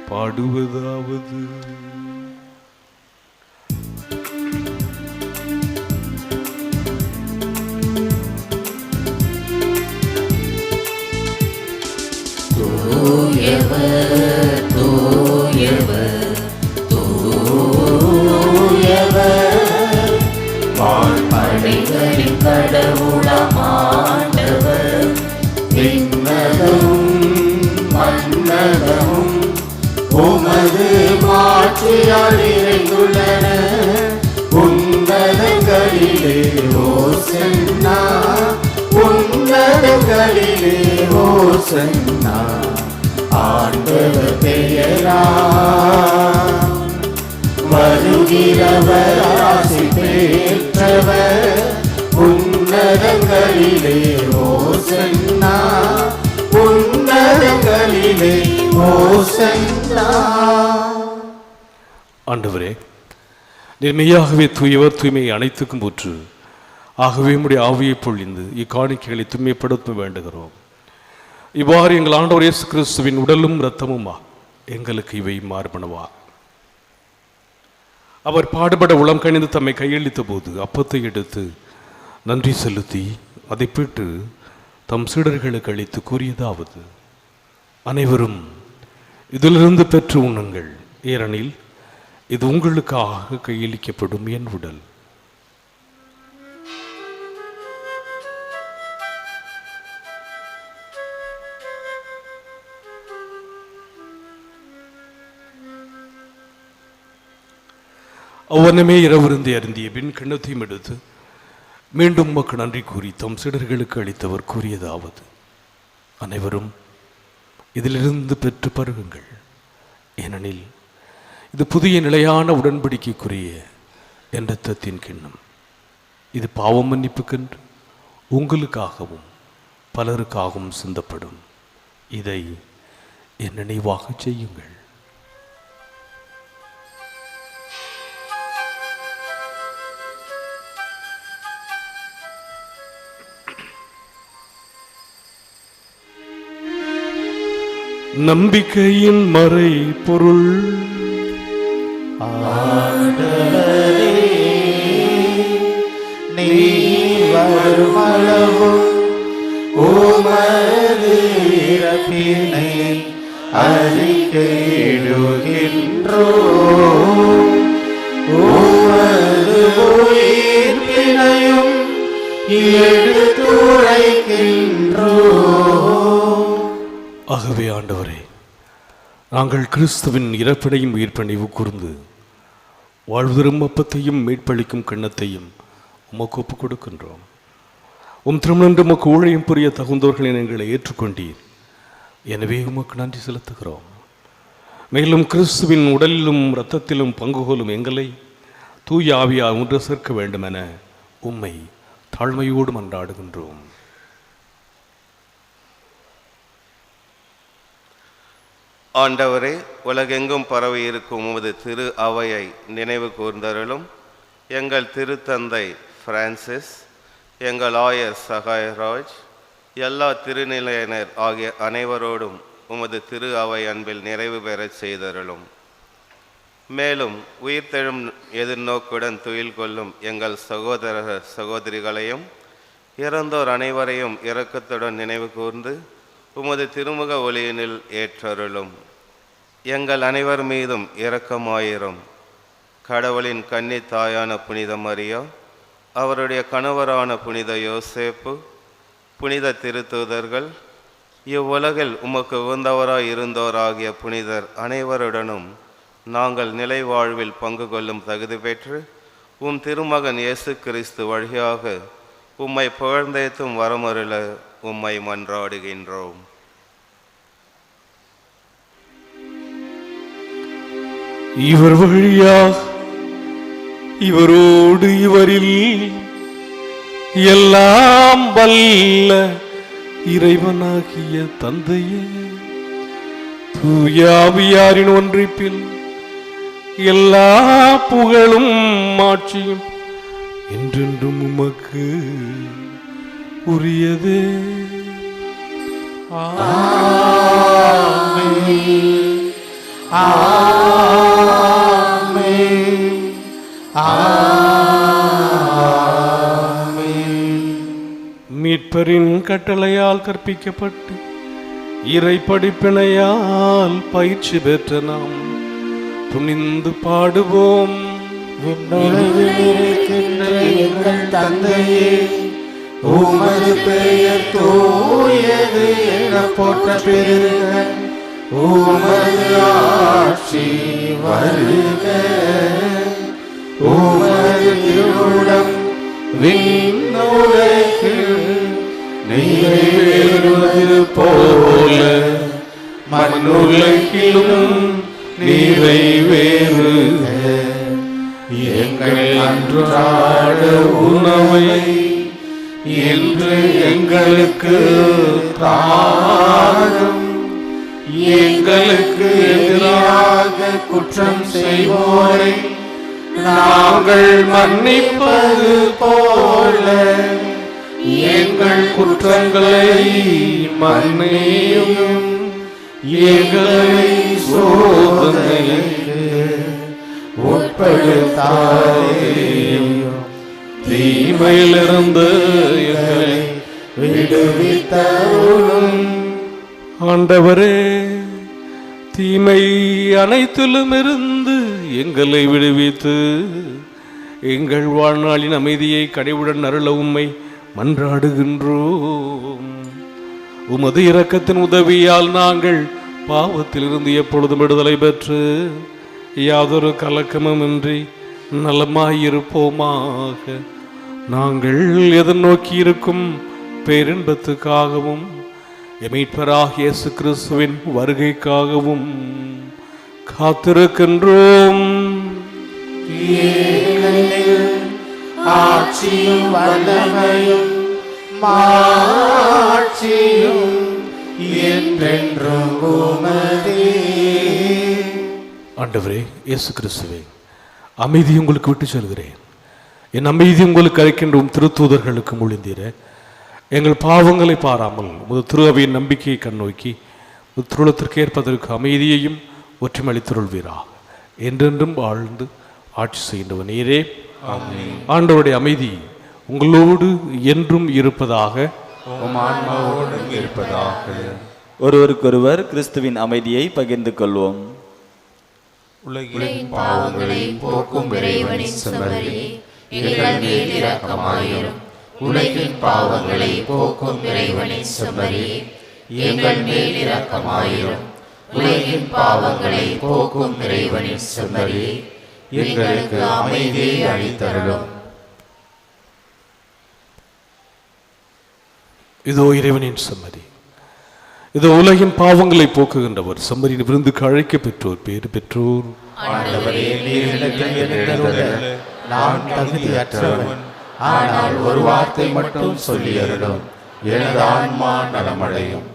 பாடுவதாவது: தூயவர் தூயவர் தூயவர் வான்படைகளின் கடவுளாம் ஆண்டவர். விண்ணகமும் மண்ணகமும் உமது மாட்சியால் நிறைந்துள்ளன. உன்னதங்களிலே ஓசன்னா, உன்னதங்களிலே ஓசன்னா. ஆண்டவர் பெயரால் வருகிறவர் ஆசி பெற்றவர். உன்னதங்களிலே ஓசன்னா, உன்னதங்களிலே ஓசன்னா. ஆண்டவரே, நீர் மெய்யாகவே தூயவர், தூய்மையை அனைத்துக்கும் ஊற்று. ஆகவே உம்முடைய ஆவியை பொழிந்து இக்காணிக்கைகளை தூய்மைப்படுத்த வேண்டுகிறோம். இவ்வாறு எங்கள் ஆண்டவர் இயேசு கிறிஸ்துவின் உடலும் இரத்தமுமா எங்களுக்கு இவை மார்பனவா. அவர் பாடுபட உளம் கணிந்து தம்மை கையளித்த போது அப்பத்தை எடுத்து நன்றி செலுத்தி அதை பிட்டு தம் சீடர்களுக்கு அளித்து கூறியதாவது: அனைவரும் இதிலிருந்து பெற்று உண்ணுங்கள், ஏனெனில் இது உங்களுக்காக கையளிக்கப்படும் என் உடல். அவ்வனமே இரவிருந்தி அருந்திய பின் கிண்ணத்தையும் எடுத்து மீண்டும் உமக்கு நன்றி கூறி தம் சீடர்களுக்கு அளித்தவர் கூறியதாவது: அனைவரும் இதிலிருந்து பெற்று பருகுங்கள், ஏனெனில் இது புதிய நிலையான உடன்படிக்கைக்குரிய என் இரத்தத்தின் கிண்ணம். இது பாவம் மன்னிப்புக்கென்று உங்களுக்காகவும் பலருக்காகவும் சிந்தப்படும். இதை என் நினைவாக செய்யுங்கள். நம்பிக்கையின் மறை பொருள். ஆண்டவரே, நீ வருமளவும் உமது இறப்பினை அறிக்கையிடுகின்றோம். உமது உமது உயிர்ப்பினையும் எடுத்துரைக்கின்றோம். ஆகவே ஆண்டவரே, நாங்கள் கிறிஸ்துவின் இறப்பினையும் உயிர்ப்பினையும் கூர்ந்து வாழ்வதரும் அப்பத்தையும் மீட்பளிக்கும் கிண்ணத்தையும் உமக்கு ஒப்புக் கொடுக்கின்றோம். திருமணன்று உமக்கு ஊழியம் புரிய தகுந்தவர்களை எங்களை ஏற்றுக்கொண்டீர். எனவே உமக்கு நன்றி செலுத்துகிறோம். மேலும் கிறிஸ்துவின் உடலிலும் இரத்தத்திலும் பங்கு கொள்ளும் எங்களை தூய ஆவியால் ஒன்று சேர்க்க வேண்டும் என உம்மை தாழ்மையோடு மன்றாடுகின்றோம். ஆண்டவரே, உலகெங்கும் பரவி இருக்கும் உமது திரு அவையை நினைவு கூர்ந்தருளும். எங்கள் திருத்தந்தை பிரான்சிஸ், எங்கள் ஆயர் சகாயராஜ், எல்லா திருநிலையினர் ஆகிய அனைவரோடும் உமது திரு அவை அன்பில் நிறைவு பெறச் செய்தருளும். மேலும் உயிர்த்தெழும் எதிர்நோக்குடன் துயில் கொள்ளும் எங்கள் சகோதர சகோதரிகளையும் இறந்தோர் அனைவரையும் இரக்கத்துடன் நினைவு கூர்ந்து உமது திருமுக ஒளியினில் ஏற்றருளும். எங்கள் அனைவர் மீதும் இரக்கமாயிரும். கடவுளின் கன்னி தாயான புனித மரியா, அவருடைய கணவரான புனித யோசேப்பு, புனித திருத்தூதர்கள், இவ்வுலகில் உமக்கு உகந்தவராய் இருந்தோராகிய புனிதர் அனைவருடனும் நாங்கள் நிலை வாழ்வில் பங்கு கொள்ளும் தகுதி பெற்று உம் திருமகன் இயேசு கிறிஸ்து வழியாக உம்மை புகழ்ந்தேத்தும் வரமருள உம்மை மன்றாடுகின்றோம். இவர் வழியாக இவரோடு இவரில் எல்லாம் வல்ல இறைவனாகிய தந்தையே, தூய ஆவியாரின் ஒன்றிப்பில் எல்லா புகழும் ஆட்சியும் என்றென்றும் உமக்கு உரியதே. மீட்பரின் கட்டளையால் கற்பிக்கப்பட்டு இறை படிப்பினையால் பயிற்சி பெற்ற நாம் துணிந்து பாடுவோம். எங்கள் தந்தையே, உமது பெயர் தூயது என போற்ற பெறுக. உமது ஆட்சி வருக. உமது திருவுளம் விண்ணுலகில் நிறைவேறுவது போல மண்ணுலகிலும் நிறைவேறுக. எங்கள் அன்றாட உணவை இன்று எங்களுக்கு தாரும். எங்களுக்கு எதிராக குற்றம் செய்வோரை நாங்கள் மன்னிப்பது போல எங்கள் குற்றங்களை மன்னியும். எங்களை சோதனைக்கு உட்படுத்தாதேயும், தீமையிலிருந்து எங்களை விடுவித்தருளும். ஆண்டவரே, தீமை அனைத்திலும் இருந்து எங்களை விடுவித்து எங்கள் வாழ்நாளின் அமைதியை கடைவுடன் அருள உம்மை மன்றாடுகின்றோம். உமது இரக்கத்தின் உதவியால் நாங்கள் பாவத்திலிருந்து எப்பொழுதும் விடுதலை பெற்று யாதொரு கலக்கமுமின்றி நலமாயிருப்போமாக. நாங்கள் எதிர்நோக்கி இருக்கும் பேரின்பத்துக்காகவும் மீட்பராகிய இயேசு கிறிஸ்துவின் வருகைக்காகவும் காத்திருக்கின்றோம். ஆட்சியும் வல்லமையும் மாட்சியும் என்றென்றும் உமதே. ஆண்டவரே இயேசு கிறிஸ்துவே, அமைதி உங்களுக்கு விட்டு செல்கிறேன். என் அமைதி உங்களுக்கு அழைக்கின்ற திருத்தூதர்களுக்கு மொழிந்தீர. எங்கள் பாவங்களை பாராமல் உமது திருஅவையின் நம்பிக்கையை கண்ணோக்கி திருளத்திற்கு ஏற்பதற்கு அமைதியையும் ஒற்றுமளித்துள்வீராக. என்றென்றும் வாழ்ந்து ஆட்சி செய்கின்றவர் நீரே. ஆண்டவருடைய அமைதி உங்களோடு என்றும் இருப்பதாக. ஒருவருக்கொருவர் கிறிஸ்துவின் அமைதியை பகிர்ந்து கொள்வோம். உலகின் பாவங்களை போக்கும் இறைவனின் செம்மறியே, எங்கள் மேல் இரக்கமாயிரும். உலகின் பாவங்களை போக்கும் இறைவனின் செம்மறியே, எங்கள் மேல் இரக்கமாயிரும். உலகின் பாவங்களை போக்கும் இறைவனின் செம்மறியே, எங்களுக்கு அமைதியை அளித்தருளும். இதோ இறைவனின் செம்மறி, இதோ உலகின் பாவங்களை போக்குகின்றவர். செம்மறியின் விருந்துக்கு அழைக்க பெற்றோர், பேறு பெற்றோர். ஆண்டவரே, நீர் என்னிடத்தில் எழுந்தருள நான் தகுதியற்றவன். ஆனால் ஒரு வார்த்தை மட்டும் சொல்லியருளும், எனது ஆன்மா நலமடையும்.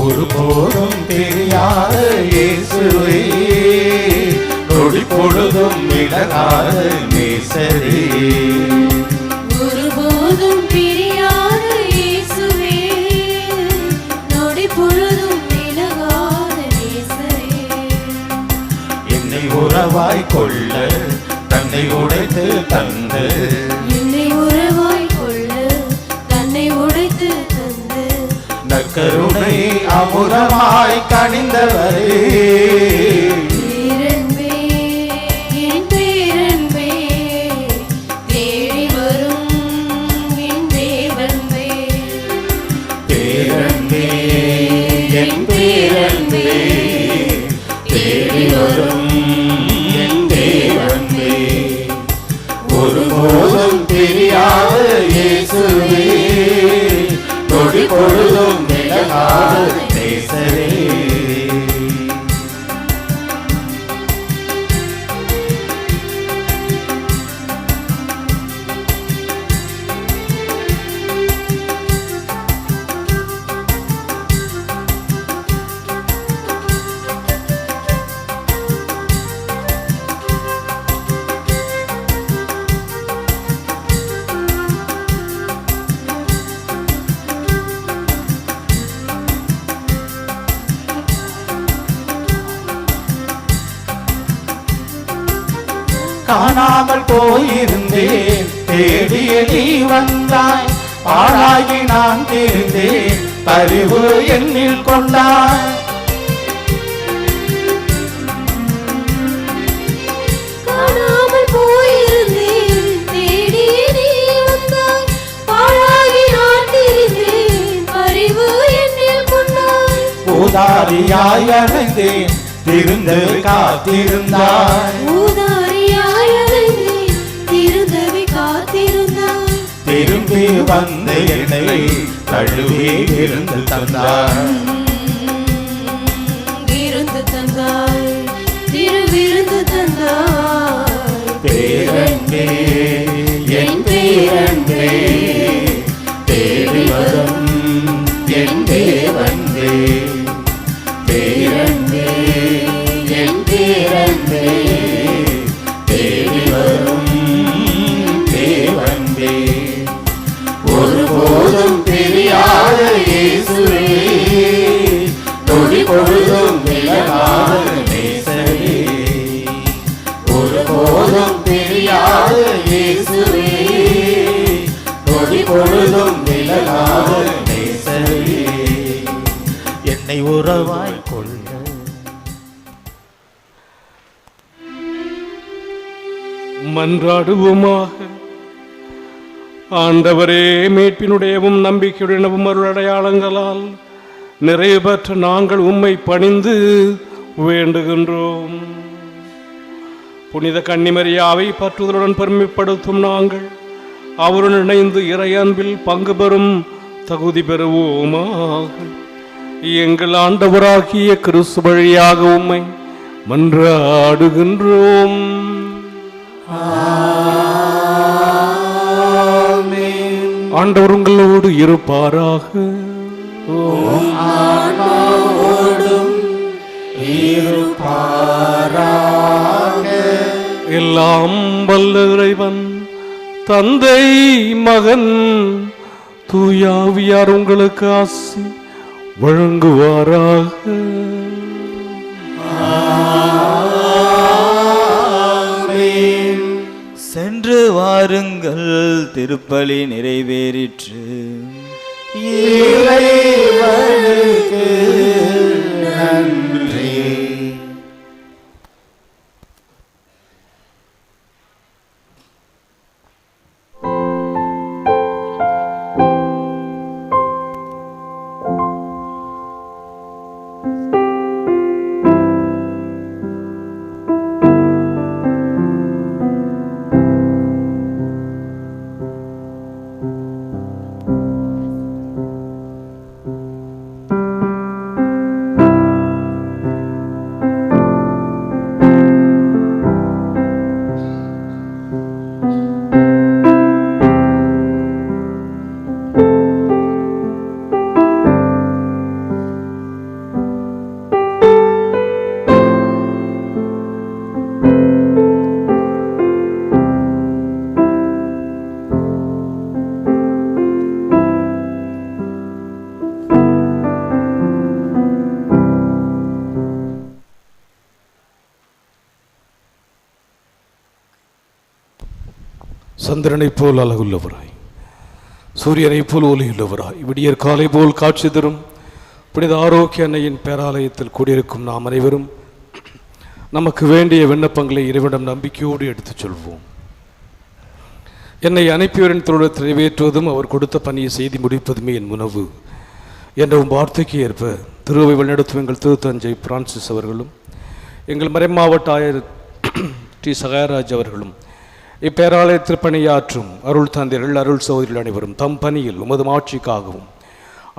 ஒருபோதும் தெரியாத இயேசுவே, நொடி பொழுதும் விலகாத நேசரே. ஒருபோதும் பிரியாத இயேசுவே, நொடி பொழுதும் விலகாத நேசரே. என்னை உறவாய் கொள்ள தன்னை உடைத்து தந்து, என்னை உறவாய் கொள்ள தன்னை உடைத்து தந்து, நற்கருணை அமுதமாய் கனிந்தவரே. பேரன்பே, என் பேரன்பே, தேடி வரும் என் தேவன்பே. பேரன்பே, என் பேரன்பே, தேடி வரும் என் தேவன்பே. ஒருபோதும் தெரியாத இயேசுவே, நொடி பொழுதும் விலகாத நேசரே. காணாமல் போயிருந்தேன், தேடிய நீ வந்தாய். பாழாகி நான் தெரிந்தேன், பரிவு என்னில் கொண்டாய். காணாமல் போயிருந்தேன், தேடிய நீ வந்தாய். பாழாகி நான் திரிந்தேன், பரிவு என்னில் கொண்டாய். ஊதாரியாய் அணைந்தேன், திருந்து காத்திருந்தாய். ஊதாரியாய் அலைந்தேன், திருந்தவி காத்திருந்தாய். திரும்பி வந்த என்னை தழுவி விருந்து தந்தாய். விருந்து தந்தாய், திருவிருந்து தந்தாய். பேரன்பே, என் பேரன்பே, தேடி வரும் என் தேவன்பே. பேரன்பே, என் பேரன்பே, தேடி வரும் தேவன்பே. ஒருபோதும் தெரியாத இயேசுவே, நொடி பொழுதும் விலகாத நேசரே. ஒருபோதும் தெரியாத இயேசுவே, நொடி பொழுதும் விலகாத நேசரே. என்னை உறவாய் கொள்ள மன்றாடுவோமாக. ஆண்டவரே, மீட்பினுடையவும் நம்பிக்கையுடனவும் அருள் அடையாளங்களால் நிறைவு பெற்ற நாங்கள் உம்மை பணிந்து வேண்டுகின்றோம். புனித கன்னிமரியாவை பற்றுதலுடன் பெருமைப்படுத்தும் நாங்கள் அவருடன் இணைந்து இறை அன்பில் பங்கு பெறும் தகுதி பெறுவோமாக. எங்கள் ஆண்டவராகிய கிறிஸ்து வழியாக உம்மை மன்றாடுகின்றோம். ஆண்டவர் உங்களோடு இருப்பாராக. எல்லாம் வல்ல இறைவன் தந்தை மகன் தூயாவியார் உங்களுக்கு ஆசி வழங்குவாராக. சென்று வாருங்கள், திருப்பலி நிறைவேறிற்று. இறைவனுக்கு நன்றி. சந்திரனைப் போல் அழகுள்ளவராய், சூரியனைப் போல் ஒளியுள்ளவராய், விடியற் காலை போல் காட்சி தரும் புனித ஆரோக்கிய அன்னையின் பேராலயத்தில் கூடியிருக்கும் நாம் அனைவரும் நமக்கு வேண்டிய விண்ணப்பங்களை இறைவனிடம் நம்பிக்கையோடு எடுத்துச் சொல்வோம். என்னை அனுப்பியவரின் தொழிலத்தை நிறைவேற்றுவதும் அவர் கொடுத்த பணியை செய்து முடிப்பதுமே என் உணவு என்ற வார்த்தைக்கு ஏற்ப திருவை வழிநடத்தும் எங்கள் திருத்தஞ்சை பிரான்சிஸ் அவர்களும் எங்கள் மறைமாவட்ட ஆயர் டி சகாயராஜ் அவர்களும் இப்பேராலயத்தில் பணியாற்றும் அருள் தந்தையர்கள் அருள் சகோதரிகள் அனைவரும் தம் பணியில் உமது ஆட்சிக்காகவும்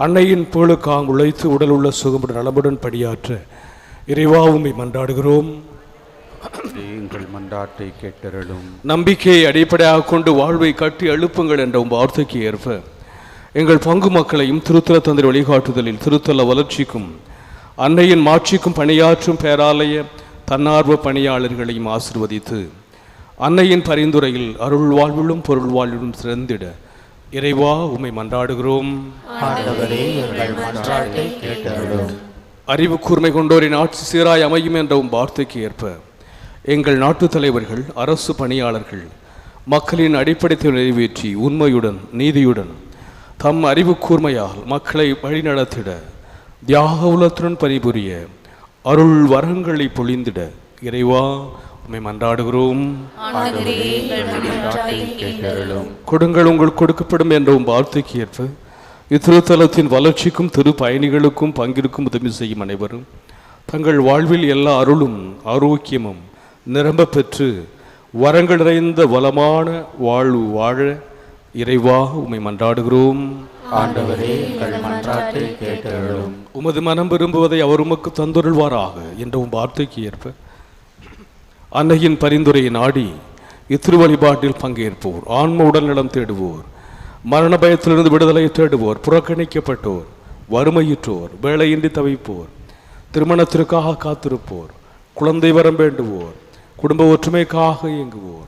அன்னையின் புகழுக்காக உழைத்து உடல் உள்ள சுகமுடன் நலமுடன் பணியாற்ற இறைவாவுமை மன்றாடுகிறோம். எங்கள் மன்றாட்டை கேட்டருளும். நம்பிக்கையை அடிப்படையாக கொண்டு வாழ்வை கட்டி எழுப்புங்கள் என்ற வார்த்தைக்கு ஏற்ப எங்கள் பங்கு மக்களையும் திருத்தல தந்தை வழிகாட்டுதலில் திருத்தல வளர்ச்சிக்கும் அன்னையின் மாட்சிக்கும் பணியாற்றும் பேராலய தன்னார்வ பணியாளர்களையும் ஆசிர்வதித்து அன்னையின் பரிந்துரையில் அருள் வாழ்விலும் பொருள் வாழ்விலும் சிறந்திட இறைவா உம்மை மன்றாடுகிறோம். அறிவு கூர்மை கொண்டோரின் ஆட்சி சீராய் அமையும் என்ற வார்த்தைக்கு ஏற்ப எங்கள் நாட்டு தலைவர்கள் அரசு பணியாளர்கள் மக்களின் அடிப்படை நிறைவேற்றி உண்மையுடன் நீதியுடன் தம் அறிவு கூர்மையால் மக்களை வழிநடத்திட தியாக உலத்துடன் பணிபுரிய அருள் வரங்களை பொழிந்திட இறைவா உம்மை மன்றாடுகிறோம். கொடுங்கள் உங்கள் கொடுக்கப்படும் என்ற வார்த்தைக்கு ஏற்ப இத்திருத்தலத்தின் வளர்ச்சிக்கும் திரு பயணிகளுக்கும் பங்கிற்கும் உதவி செய்யும் அனைவரும் தங்கள் வாழ்வில் எல்லா அருளும் ஆரோக்கியமும் நிரம்ப பெற்று வரங்கள் நிறைந்த வளமான வாழ்வு வாழ இறைவா உம்மை மன்றாடுகிறோம். உமது மனம் விரும்புவதை அவர் உமக்கு தந்துருள்வாராக என்ற வார்த்தைக்கு ஏற்ப அன்னையின் பரிந்துரையை நாடி இத்திருவழிபாட்டில் பங்கேற்போர், ஆன்ம உடல்நலம் தேடுவோர், மரண பயத்திலிருந்து விடுதலை தேடுவோர், புறக்கணிக்கப்பட்டோர், வறுமையுற்றோர், வேலையின்றி தவிப்போர், திருமணத்திற்காக காத்திருப்போர், குழந்தை வரம் வேண்டுவோர், குடும்ப ஒற்றுமைக்காக இயங்குவோர்,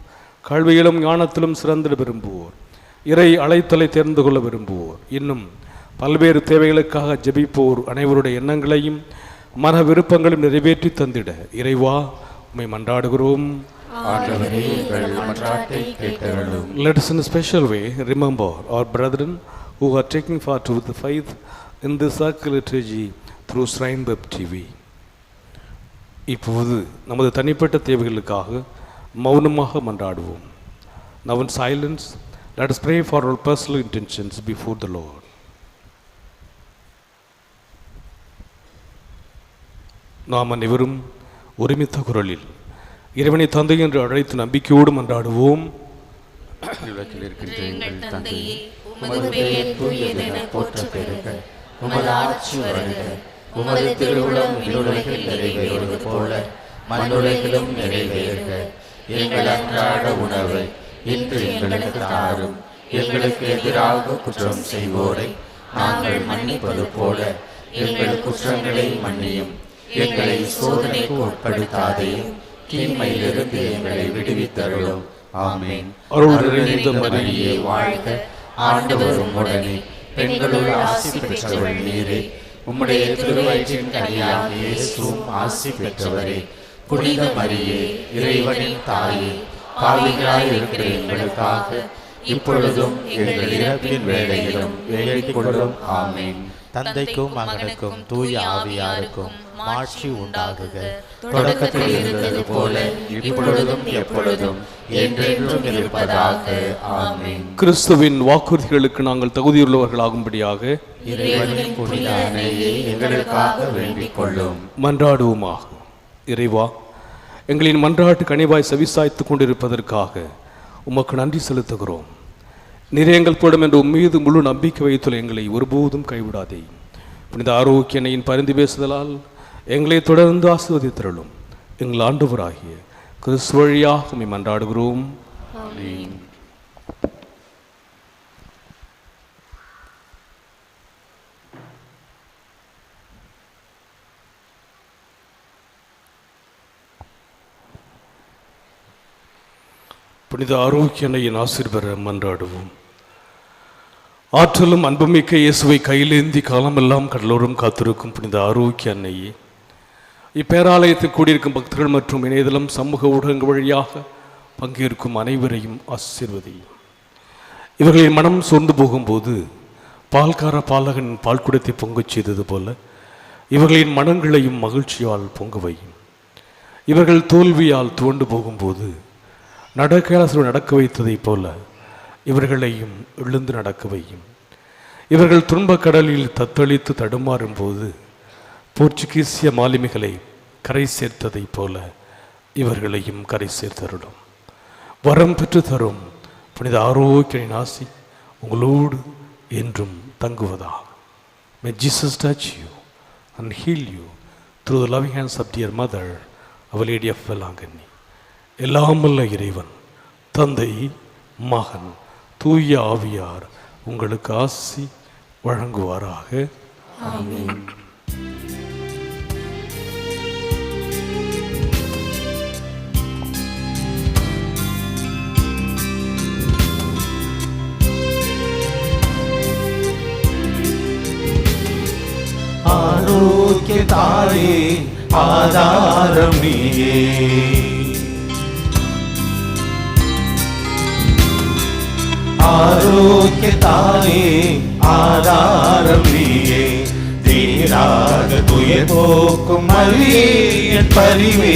கல்வியிலும் ஞானத்திலும் சிறந்திட விரும்புவோர், இறை அழைத்தலை தேர்ந்து கொள்ள விரும்புவோர், இன்னும் பல்வேறு தேவைகளுக்காக ஜெபிப்போர் அனைவருடைய எண்ணங்களையும் மன விருப்பங்களையும் நிறைவேற்றி தந்திட இறைவா உம்மை மன்றாடுகிறோம். Let us in a special way remember our brethren who are taking part with the faith in the circle liturgy through Shrine Web TV. இப்போது நமது தனிப்பட்ட தேவைகளுக்காக மௌனமாக மன்றாடுவோம். Now in silence, let us pray for our personal intentions before the Lord. நாம் அனைவரும் ஒருமித்த குரலில் இறைவனை தந்தை என்று அழைத்து நம்பிக்கையோடு மன்றாடுவோம். இருக்கின்ற எங்கள் தந்தையே, உமது பெயர் தூயதென போற்றப் பெறுக. உமது ஆட்சி வருக. உமது திருவுளம் விண்ணுலகில் நிறைவேறுவது போல மண்ணுலகிலும் நிறைவேறுக. எங்கள் அன்றாட உணவை இன்று எங்களுக்கு தாரும். எங்களுக்கு எதிராக குற்றம் செய்வோரை நாங்கள் மன்னிப்பது போல எங்கள் குற்றங்களை மன்னியும். எங்களை சோதனைக்கு உட்படுத்தாதையும் தீமையிலிருந்து எங்களை விடுவித்தருளும். ஆமென். அருள் நிறைந்த மரியே, வாழ்க. ஆண்டவர் உம்முடனே, பெண்களுள் ஆசி பெற்றவள் நீரே. உம்முடைய திருவயிற்றின் கனியாக இயேசுவும் ஆசி பெற்றவரே. புனித மரியே, இறைவனின் தாயே, பாவிகளாய் இருக்கிற எங்களுக்காக இப்பொழுதும் எங்கள் இறப்பின் வேளையிலும் வேண்டிக் கொள்ளும். ஆமென். தந்தைக்கும் மகனுக்கும் தூய ஆவியாருக்கும் மாட்சி உண்டாகுக. தொடக்கத்தில் இருந்தது போல இப்பொழுதும் எப்பொழுதும் என்றென்றும் இருப்பதாக. ஆமென். கிறிஸ்துவின் வாக்குறுதிகளுக்கு நாங்கள் தகுதியுள்ளவர்களாகும்படியாக இறைவனின் புனித அன்னையே, எங்களுக்காக வேண்டிக் கொள்ளும். மன்றாடுவோமாக. இறைவா, எங்களின் மன்றாட்டு கனிவாய் செவிசாய்த்துக் கொண்டிருப்பதற்காக உமக்கு நன்றி செலுத்துகிறோம். நீர் எங்கள் போடும் என்ற உம்மீது முழு நம்பிக்கை வைத்துள்ள எங்களை ஒருபோதும் கைவிடாதே. புனித ஆரோக்கிய அன்னையின் பரிந்து பேசுதலால் எங்களை தொடர்ந்து ஆசீர்வதித்தருளும். எங்கள் ஆண்டவராகிய கிறிஸ்து வழியாக உம்மை மன்றாடுகிறோம். புனித ஆரோக்கிய அன்னையின் ஆசீர்வர மன்றாடுவோம். ஆற்றலும் அன்புமிக்க இயேசுவை கையிலேந்தி காலமெல்லாம் கடலோரம் காத்திருக்கும் புனித ஆரோக்கிய அன்னையே, இப்பேராலயத்தில் கூடியிருக்கும் பக்தர்கள் மற்றும் இணையதளம் சமூக ஊடகங்கள் வழியாக பங்கேற்கும் அனைவரையும் ஆசீர்வதியும். இவர்களின் மனம் சோர்ந்து போகும்போது பால்கார பாலகன் பால் குடத்தை பொங்கச் செய்தது போல இவர்களின் மனங்களையும் மகிழ்ச்சியால் பொங்க வையும். இவர்கள் தோல்வியால் துவண்டு போகும்போது நடக்கையாளர் நடக்க வைத்ததைப் போல இவர்களையும் எழுந்து நடக்க வையும். இவர்கள் துன்பக் கடலில் தத்தளித்து தடுமாறும் போது போர்ச்சுகீசிய மாலுமிகளை கரை சேர்த்ததைப் போல இவர்களையும் கரை சேர்த்தருடும். வரம் பெற்று தரும் புனித ஆரோக்கியனின் ஆசி உங்களோடு என்றும் தங்குவதாக. May Jesus touch you and heal you through the loving hands of dear mother, Our Lady of Velangani. எல்லாம் வல்ல இறைவன், தந்தை, மகன், தூய ஆவியார் உங்களுக்கு ஆசி வழங்குவாராக. ஆமென். ஆரோக்கிய தாயே, ஆதாரம் நீயே. ஆரோக்கிய தாயே, ஆதாரம் நீயே. தீராக துயர் போக்கும் மரியே என் பரிவே.